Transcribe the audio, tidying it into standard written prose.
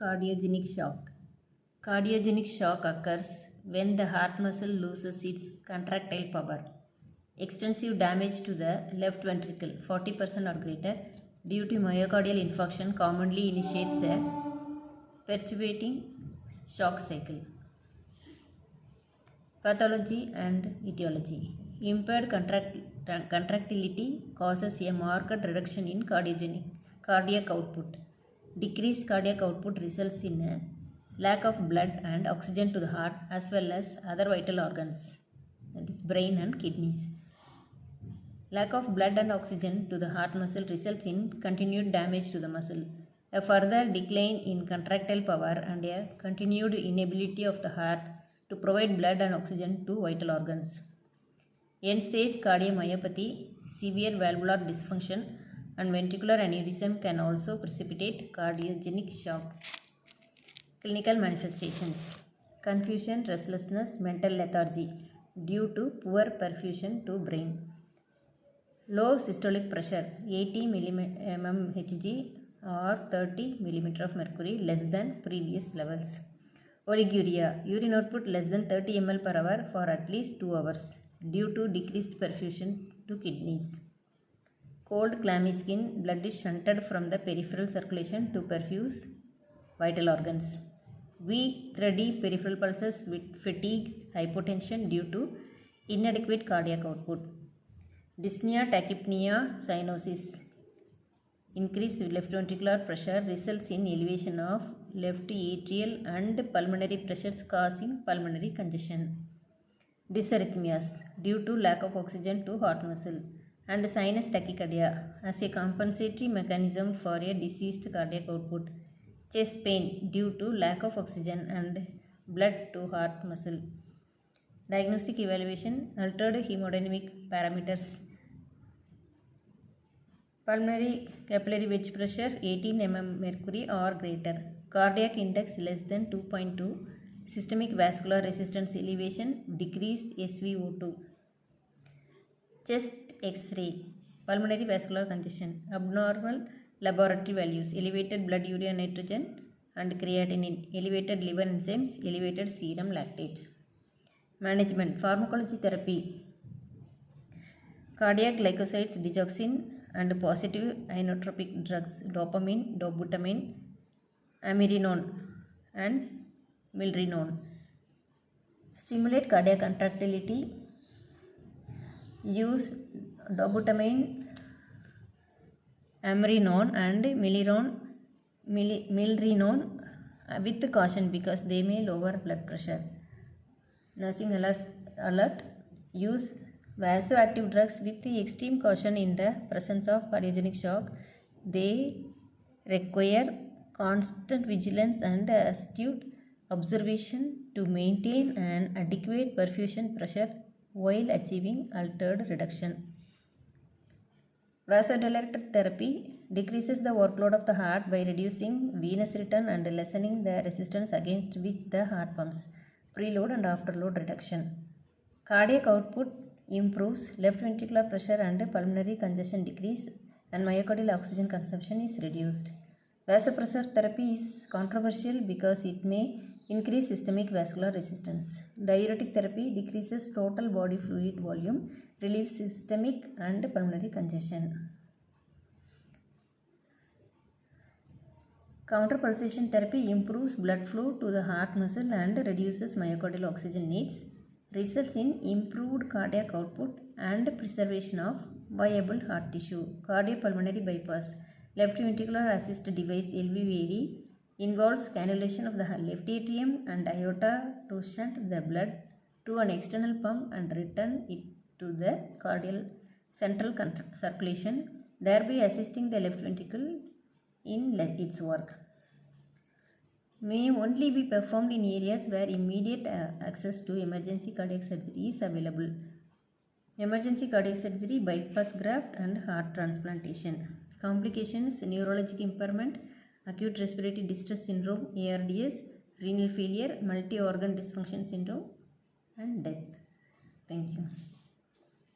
Cardiogenic shock. Cardiogenic shock occurs when the heart muscle loses its contractile power. Extensive damage to the left ventricle, 40% or greater, due to myocardial infarction commonly initiates a perturbating shock cycle. Pathology and etiology. Impaired contractility causes a marked reduction in cardiac output. Decreased cardiac output results in a lack of blood and oxygen to the heart as well as other vital organs, that is brain and kidneys. Lack of blood and oxygen to the heart muscle results in continued damage to the muscle, a further decline in contractile power and a continued inability of the heart to provide blood and oxygen to vital organs. End-stage cardiomyopathy, severe valvular dysfunction and ventricular aneurysm can also precipitate cardiogenic shock. Clinical manifestations: confusion, restlessness, mental lethargy due to poor perfusion to brain. Low systolic pressure 80 mmHg or 30 mm of mercury less than previous levels. Oliguria, urine output less than 30 ml per hour for at least 2 hours due to decreased perfusion to kidneys. Cold, clammy skin, blood is shunted from the peripheral circulation to perfuse vital organs. Weak, thready peripheral pulses with fatigue, hypotension due to inadequate cardiac output. Dyspnea, tachypnea, cyanosis. Increased left ventricular pressure results in elevation of left atrial and pulmonary pressures causing pulmonary congestion. Dysarrhythmias due to lack of oxygen to heart muscle. And sinus tachycardia as a compensatory mechanism for a decreased cardiac output. Chest pain due to lack of oxygen and blood to heart muscle. Diagnostic evaluation: altered hemodynamic parameters. Pulmonary capillary wedge pressure 18 mm mercury or greater. Cardiac index less than 2.2. Systemic vascular resistance elevation, decreased SVO2. Chest X-ray, pulmonary vascular congestion, abnormal laboratory values, elevated blood urea nitrogen and creatinine, elevated liver enzymes, elevated serum lactate. Management: pharmacology therapy, cardiac glycosides, digoxin and positive inotropic drugs, dopamine, dobutamine, amiodarone and milrinone. Stimulate cardiac contractility. Use dobutamine, amiodarone and milrinone with caution because they may lower blood pressure. Nursing alert: use vasoactive drugs with extreme caution in the presence of cardiogenic shock. They require constant vigilance and astute observation to maintain an adequate perfusion pressure while achieving altered reduction. Vasodilator therapy decreases the workload of the heart by reducing venous return and lessening the resistance against which the heart pumps. Preload and afterload reduction. Cardiac output improves, left ventricular pressure and pulmonary congestion decrease, and myocardial oxygen consumption is reduced. Vasopressor therapy is controversial because it may increase systemic vascular resistance. Diuretic therapy decreases total body fluid volume, relieves systemic and pulmonary congestion. Counterpulsation therapy improves blood flow to the heart muscle and reduces myocardial oxygen needs, results in improved cardiac output and preservation of viable heart tissue. Cardiopulmonary bypass, left ventricular assist device LVAD, involves cannulation of the left atrium and aorta to shunt the blood to an external pump and return it to the cardial central circulation, thereby assisting the left ventricle in its work. May only be performed in areas where immediate access to emergency cardiac surgery is available. Emergency cardiac surgery, bypass graft and heart transplantation. Complications: neurologic impairment, acute respiratory distress syndrome ARDS, renal failure, multi-organ dysfunction syndrome and death. Thank you.